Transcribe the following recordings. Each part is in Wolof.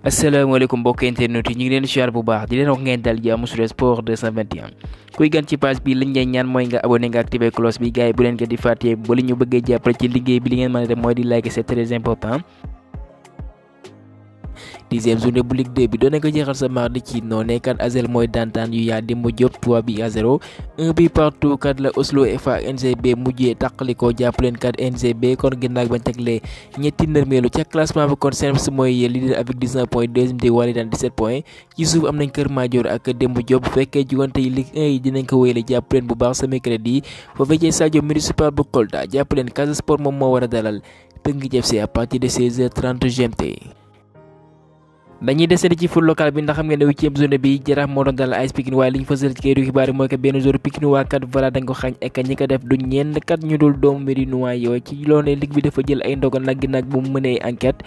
asalaamaaleykum mbokk internet yi ñu ngi leen siyaar bu baax di leen wax ngeen dal jàmm sur sport 221 kuy gan ci page bi liñ leen ñaan mooy nga abonné nga activé cloche bi gars yi bu leen ko di fàtte ba li ñu bëggee jàppale ci liggéey bi li ngeen mën a def mooy di like, c'est très important. Dixième journée bu Ligue 2 bi doon na ko jeexal sa mardi ci noonu kat ASEL mooy dantaan yu yaa Demba Diop 3-0 1 but partout kat la Oslo FA NGB mujjee tàqalikoo jàpp leen kat NGB kon ginnaaw bañ teglee ñetti nërmeelu ca classement bi kon Seneps mooy leader avec 19 points deuxième di Walidane 17 points ci suuf am nañ Kër Madior ak Demba Diop bu fekkee jugante yi Ligue 1 yi dinañ ko wéyale jàpp leen bu baax sa mercredi foofee ci stade municipal bu Kolda jàpp leen Casa Sport moom moo war a dalal Teungueth FC à partir de 16h30 GMT. dañuy desandi ci foot local bi ndax xam ngeen ne huitième journée bi Jaraaf moo doon dalal AS Pikine waaye li ñu fësal ci kayitu xibaar yi mooy que benn joueur Pikine waa kat voilà dañ ko xañ ak ñi ko def du ñenn kat ñu dul doomu Médinois yooyu ci loone ligue bi dafa jël ay ndogal nag ginnaaw bu mu mënee enquête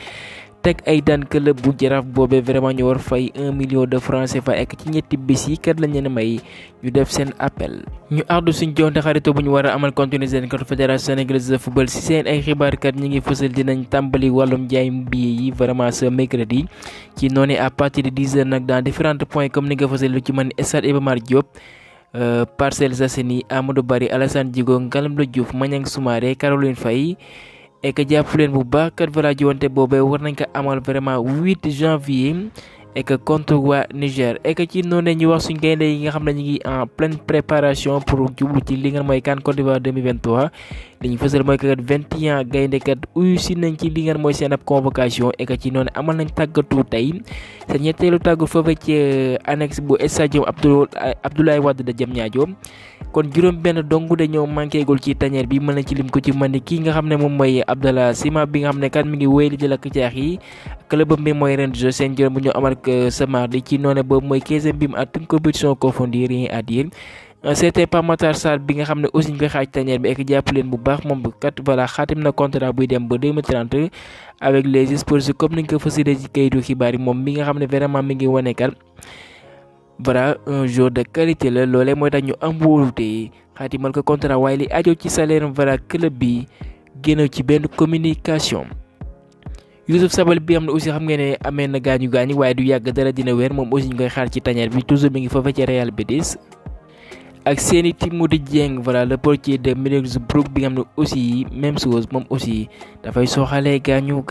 teg ay daan club bu Jaraaf boobee vraiment ñu war fay 1 million de francs CFA ek ci ñetti bés yi kat lañ leen may ñu def seen appel. ñu ardu suñ jonte xarito bu ñu war a amal continuer seen kat fédération sénégalaise de football si seen ay xibaar kat ñi ngi fësal dinañ tàmbali wàllum jaay billet yi vraiment ce mercredi ci noonu à partir de 10h nag dans différents points comme ni nga fësal lu ci mën stade Iba Mar Diop Parcelles Assainies Amadou Barry Alassane Djigo Ngalandou Diouf Maniang Soumaré Caroline Faye et que jàpp leen bu baax kat voilà jiwante boobee war nañ ko amal vraiment 8 janvier et que contre waa Niger et que ci noonu ñu wax suñ gaynde yi nga xam ne ñu ngi en pleine préparation pour jublu ci li nga mooy CAN Côte d'Ivoire 2023 li ñu fësal mooy que 21 gaynde kat uyu si nañ ci li nga mooy seen ab convocation et que ci noonu amal nañ tàggatu tey sa ñetteelu tàggu foofee ci annexe bu stade Abdoulaye Wade de Diamniadio kon juróom benn dong dañoo manqué gul ci tanière bi mën nañ ci lim ko ci mën ni kii nga xam ne moom mooy Abdallah Sima bi nga xam ne kat mi ngi wéyali di lakk caax yi club bi mooy Rangers seen juróom bu ñu amal ce mardi ci noonu boobu mooy 15e bi mu at toute compétition confondue rien à dire c'était pas Matar Sarr bi nga xam ne aussi ñu koy xaaj tanière bi ak jàpp leen bu baax moom kat voilà xaatim na contrat buy dem ba 2030 avec les Sports comme ni nga ko fësalee ci kayitu xibaar yi moom mi nga xam ne vraiment mi ngi wane kat voilà un joueur de qualité la loolee mooy tax ñu am wóolute xaatimal ko contrat waaye li ajo ci salaire voilà club bi génn ci benn communication. Youssouf Sabaly bi am na aussi xam ngeen ne amee na gaañu waaye du yàgg dara dina wér moom aussi ñu koy xaar ci tanière bi toujours mi ngi foofee ci Real Betis ak seeni Timothy Dieng voilà le portier de Middlesbrough bi nga xam ne aussi même chose moom aussi dafay sooxalee gaañu.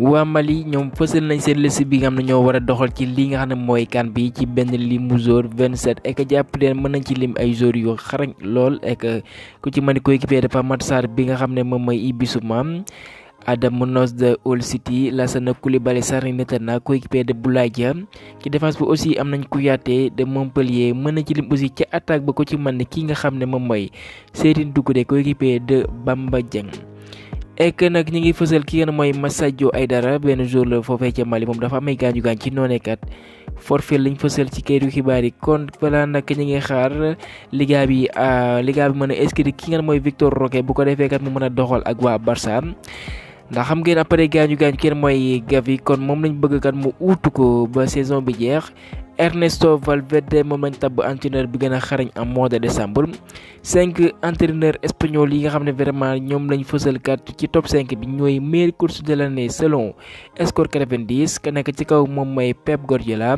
waa Mali ñoom fësal nañ seen liste bi nga xam ne ñoo war a doxal ci li nga xam ne mooy CAN bi ci benn limu joueur 27 et que jàpp leen mën nañ ci lim ay joueurs yu xarañ lool et que ku ci mën di coéquipier de Pape Matar Sarr bi nga xam ne moom mooy Ibissouma Adam Munoz de Hull City Lassana Coulibaly Salernitana coéquipier de Boulaye Dia ci défense bi aussi am nañ Kouyaté de Montpellier mën nañ ci lim aussi ci attaque ba ko ci mën ki nga xam ne moom mooy Serigne Doucouré coéquipier de Bamba Dieng. et que nag ñi ngi fësal ki ngeen mooy Massadio Aidara benn jour la foofee ca Mali moom dafa amay gaañu ci noonekat forfait lañ fësal ci kayitu xibaar yi kon balaa nag ñi ngi xaar liga bi mën a inscrire ki ngeen mooy Victor Roque bu ko defee kat mu mën a doxal ak waa Barça ndax xam ngeen après gaañu kenn mooy Gavi kon moom lañ bëgg kat mu uutu ko ba saison bi jeex. Ernesto Valverde moom lañ tabb entraîneur bi gën a xarañ en mois de décembre 5 entraîneurs espagnols yi nga xam ne vraiment ñoom lañ fësal kat ci top 5 bi ñooy meilleur coach de l'année selon Score 90 ka nekk ci kaw moom mooy Pep Guardiola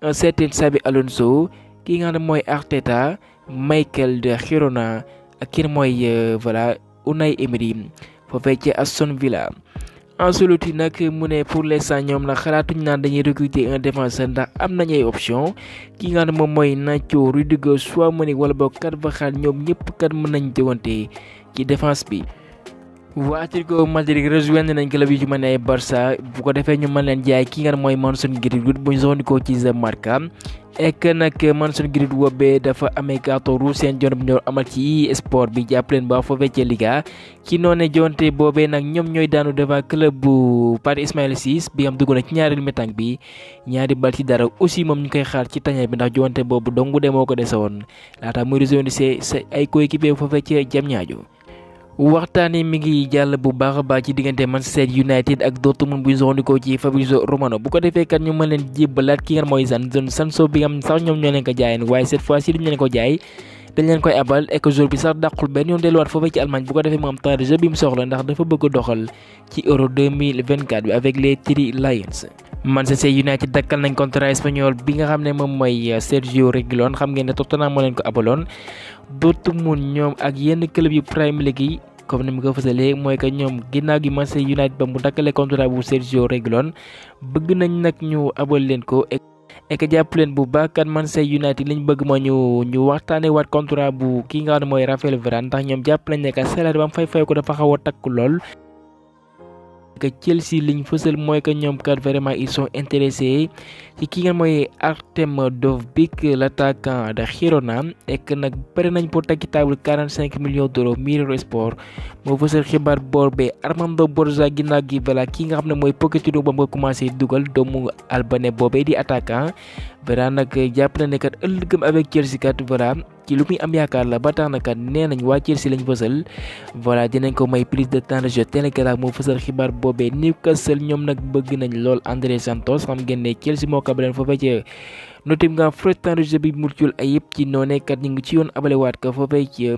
un certain Xabi Alonso ki nga xam ne mooy Arteta Mikel de Girona ak ki mooy voilà Unai Emery foofee ci Aston Villa. Ancelotti nag mu ne pour l'instant ñoom la xalaatuñ naan dañuy recruter un défenseur ndax am nañ ay option ki nga xam ne moom mooy Nacho Rudiger Tchouaméni wala boog Carvajal ñoom ñëpp kat mën nañ jëwante ci défense bi. waa Atlético Madrid rejoindre nañ club yi ci mën ay Barça bu ko defee ñu mën leen jaay ki nga xam ne mooy Mason Greenwood bu ñu soxandikoo ci The Marca et que nag Mason Greenwood woobee dafa amee carton rouge seen jon bu ñoo amal ci sport bi jàpp leen ba foofee ca Liga ci noonu jonte boobee nag ñoom ñooy daanu devant club bu Paris Ismaïla Ciss bi am dugg na ci ñaareelu mi-temps bi ñaari bal ci dara aussi moom ñu koy xaar ci tanière bi ndax jonte boobu dongu de moo ko desewoon laata muy rejoindre sa ay coéquipier foofee ca Diamniadio. waxtaan yi mi ngi jàll bu baax a baax ci diggante Manchester United ak Dortmund bu ñu soxandikoo ci Fabrizio Romano bu ko defee kat ñu mën leen jébbalaat ki nga mooy Jadon Sancho bi nga xam sax ñoom ñoo leen ko jaayeen waaye cette fois ci duñ leen ko jaay dañ leen koy abal ek jour bi sax dàqul benn yoon delluwaat foofee ci Allemagne bu ko defee mu am temps de jeu bi mu soxla ndax dafa bëgg a doxal ci Euro 2024 bi avec les Three Lions. Manchester United dakkal nañ contrat espagnol bi nga xam ne moom mooy Sergio Reguilón xam ngeen ne Tottenham moo leen ko abaloon Dortmund ñoom ak yenn club yu Premier League yi comme ni mu ko fësalee mooy que ñoom ginnaaw gi Manchester United ba mu dakkale contrat bu Sergio Reguilón bëgg nañ nag ñu abal leen ko et que jàpp leen bu baax kat Manchester United liñ bëgg moo ñu waxtaanee waat contrat bu ki nga xam ne mooy Raphaël Varane ndax ñoom jàpp nañ ne que salaire ba mu fay ko dafa xaw a takku lool. que Chelsea liñ fësal mooy que ñoom kat vraiment ils sont intéressés ci ki nga mooy Artem Dovbyk l'attaquant de Girona et que nag pare nañ pour tekki table 45 millions d'euros Mirror Sport moo fësal xibaar boobee Armando Broza ginnaaw gi voilà ki nga xam ne mooy Pochettino ba mu ko commencé dugal doomu albanais boobee di attaquant voilà nag jàpp na ne kat ëllëgëm avec Chelsea kat voilà ci lu muy am yaakaar la ba tax na kat nee nañ waa Chelsea lañ fësal voilà dinañ ko may plus de temps de jeu Telegraph moo fësal xibaar boobee Newcastle ñoom nag bëgg nañ lool André Santos xam ngeen ne Chelsea moo ko abaleen foofee ci Nottingham Forest temps de jeu bi muccul ayib ci noonee kat ñu ngi ci yoon abalewaat ko foofee ci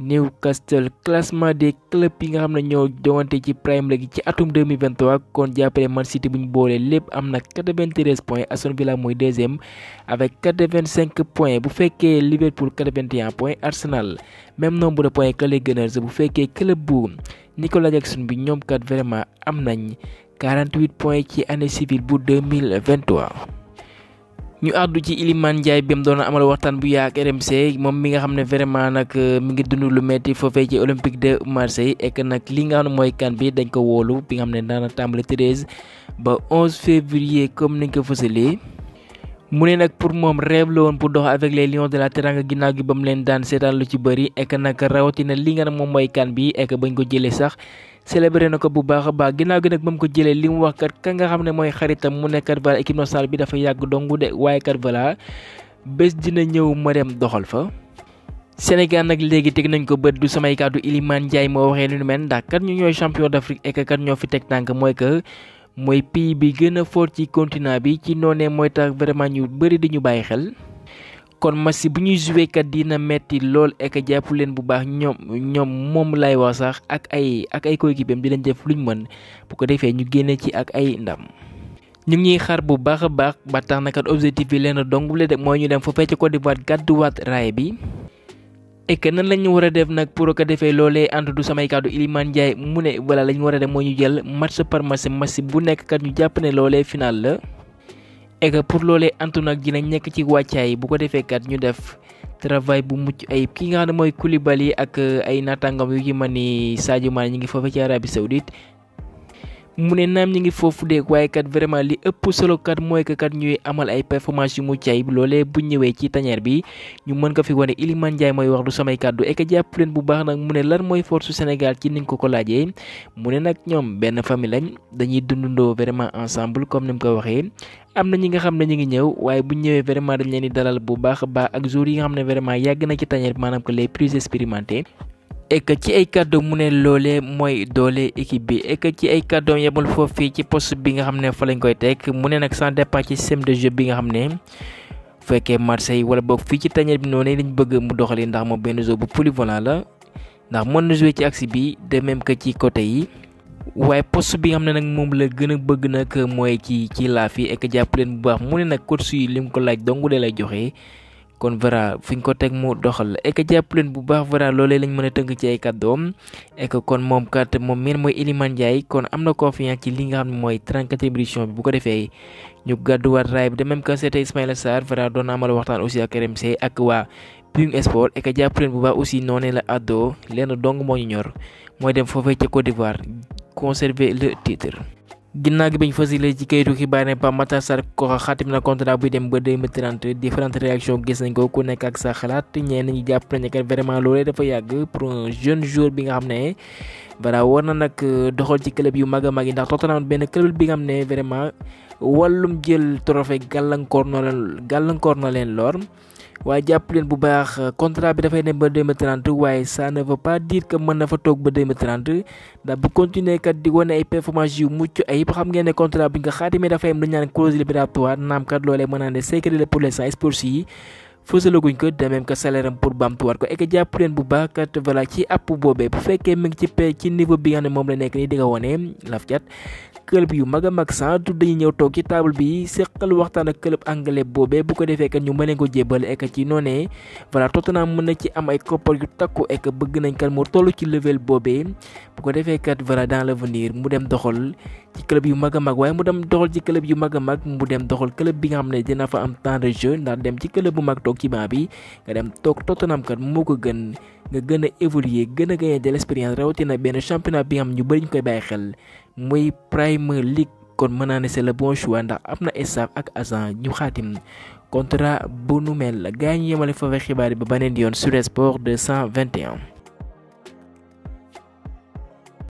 Newcastle classement des clubs yi nga xam ne ñoo jongante ci Premier League ci atum 2023 kon jàppale Man City bu ñu boolee lépp am na 93 points Aston Villa mooy deuxième avec 85 points bu fekkee Liverpool 81 points Arsenal même nombre de points que les Gunners bu fekkee club bu Nicolas Jackson bi ñoom kat vraiment am nañ 48 points ci année civile bu 2023. ñu àddu ci Iliman Ndiaye bi mu doon amal waxtaan bu yaak RMC moom mi nga xam ne vraiment nag mi ngi dund lu metti foofee ci Olympique de Marseille et que nag li nga xam ne mooy kan bi dañ ko wóolu bi nga xam ne daana tàmbali 13 ba 11 février comme niñ ko fësalee mu ne nag pour moom rêve la woon pour dox avec les Lions de la Teranga ginnaaw gi ba mu leen daan seetaan lu ci bëri et que nag rawatina li nga xam ne moom mooy kan bi et que bañ ko jëlee sax célébré na ko bu baax a baax ginnaaw gi nag ba mu ko jëlee li mu wax kat ka nga xam ne mooy xaritam mu nekkat voilà équipe nationale bi dafa yàgg dongu de waaye kat voilà bés dina ñëw ma dem doxal fa. Sénégal nag léegi teg nañ ko bët du samay kàddu Iliman Ndiaye moo waxee lu mel ndax kat ñu ñooy champion d'Afrique et que kat ñoo fi teg tànk mooy que mooy pays bi gën a fort ci continent bi ci noonee mooy tax vraiment ñu bëri di ñu bàyyi xel. kon match bu ñuy joué kat dina metti lool et que jàpp leen bu baax ñoom moom lay wax sax ak ay coéquipiers am dinañ def luñ mën bu ko defee ñu génne ci ak ay ndam. ñu ngi xaar bu baax a baax ba tax na kat objectif bi leen dong la de mooy ñu dem foofee ci Côte d'Ivoire gàdduwaat raay bi. et que nan la ñu war a def nag pour ko defee loolee entre du samay kàddu Iliman Ndiaye mu ne voilà la ñu war a def mooy ñu jël match par match bu nekk kat ñu jàpp ne loolee final la. et que pour loolee antu nag dinañ nekk ci wàccaay bu ko defee kat ñu def travail bu mucc ayib ki nga xam ne mooy Koulibaly ak ay naataangam yu ci mel ni Sadio Mané ñu ngi foofu ci Arabie Saoudite mu ne naam ñu ngi foofu de waaye kat vraiment li ëpp solo kat mooy que kat ñuy amal ay performance yu mucc ayib loolee bu ñëwee ci tanière bi ñu mën ko fi wane Iliman Ndiaye mooy wax du samay kàddu et que jàpp leen bu baax nag mu ne lan mooy force su Sénégal ci niñ ko laajee mu ne nag ñoom benn famille lañ dañuy dundandoo vraiment ensemble comme ni mu ko waxee. am na ñi nga xam ne ñu ngi ñëw waaye bu ñëwee vraiment dañ leen di dalal bu baax a baax ak joueurs yi nga xam ne vraiment yàgg na ci tanière bi maanaam que les plus expérimentés. et que ci ay kàddoom mu ne loolee mooy doole équipe bi et que ci ay kàddoom yemul foofu fii ci poste bi nga xam ne fa lañ koy teg mu ne nag sans départ ci système de jeu bi nga xam ne fekkee Marseille wala boog fii ci tanière bi noonu lañ bëgg mu doxali ndax moom benn joueur bu polyvalent la ndax mën na jouer ci axe bi de même que ci côté yi. waaye poste bi nga xam ne nag moom la gën a bëgg nag mooy ci laaf yi et que jàpp leen bu baax mu ne nag coach yi lim ko laaj dong de lay joxe kon voilà fi ñu ko teg mu doxal et que jàpp leen bu baax voilà loolee lañ mën a tënk ci ay kàddoom et que kon moom kat moom miin mooy Iliman Ndiaye kon am na confiance ci li nga xam ne mooy 34e édition bi bu ko defee ñu gàdduwaat raay bi de même que c'était Ismaïla Sarr voilà doon na amal waxtaan aussi ak RMC ak waa Ping Sport et que jàpp leen bu baax aussi noonee la àddoo leen dong moo ñu ñor mooy dem foofee ca Côte d'Ivoire conserver le titre. ginnaaw gi bañ fasilee ci kayitu xibaar ne Pape Matar Sarr ko xaatim na contrat buy dem ba 2030 différentes réactions gis nañ ko ku nekk ak sa xalaat ñenn ñi jàpp nañ que vraiment loolee dafa yàgg pour un jeune joueur bi nga xam ne voilà war na nag doxal ci club yu mag a mag yi ndax Tottenham benn club bi nga xam ne vraiment wàllum jël trophée gàllankoor na leen lor. waaye jàpp leen bu baax contrat bi dafay dem ba 2030 waaye ça ne veut pas dire que mën na fa toog ba 2030 ndax bu continuer kat di wane ay performance yu mucc ayib xam ngeen ne contrat bi nga xaatimee dafay am lu ñu naan clause libératoire naam kat loolee mën naa ne secret la pour l'instant sports yi fësalaguñ ko de même que salaire am pour bamtuwaat ko et que jàpp leen bu baax kat voilà ci app boobee bu fekkee mi ngi ci niveau bi nga xam ne moom la nekk nii di nga wone laf cat club yu mag a mag sans doute dañuy ñëw toog ci table bi seqal waxtaan ak club anglais boobee bu ko defee kat ñu mën leen ko jébbal et que ci noonee voilà Tottenham mën na ci am ay koppar yu takku et que bëgg nañ kat mu toll ci level boobee bu ko defee kat voilà dans l'avenir mu dem doxal ci club yu mag a mag waaye mu dem doxal ci club yu mag a mag mu dem doxal club bi nga xam ne dina fa am temps de jeu ndax dem ci club bu mag toog ci banc bi nga dem toog Tottenham kat moo ko gën nga gën a évoluer gën a gagner de l'expérience rawatina benn championnat bi nga xam ñu bëri ñu koy bàyyi xel muy Premier League kon mën naa ne c'est le bon choix ndax am na staff ak agent ñu xaatim contrat bu nu mel gars ñu yemale fa xibaar yi ba beneen yoon sur Sport 221.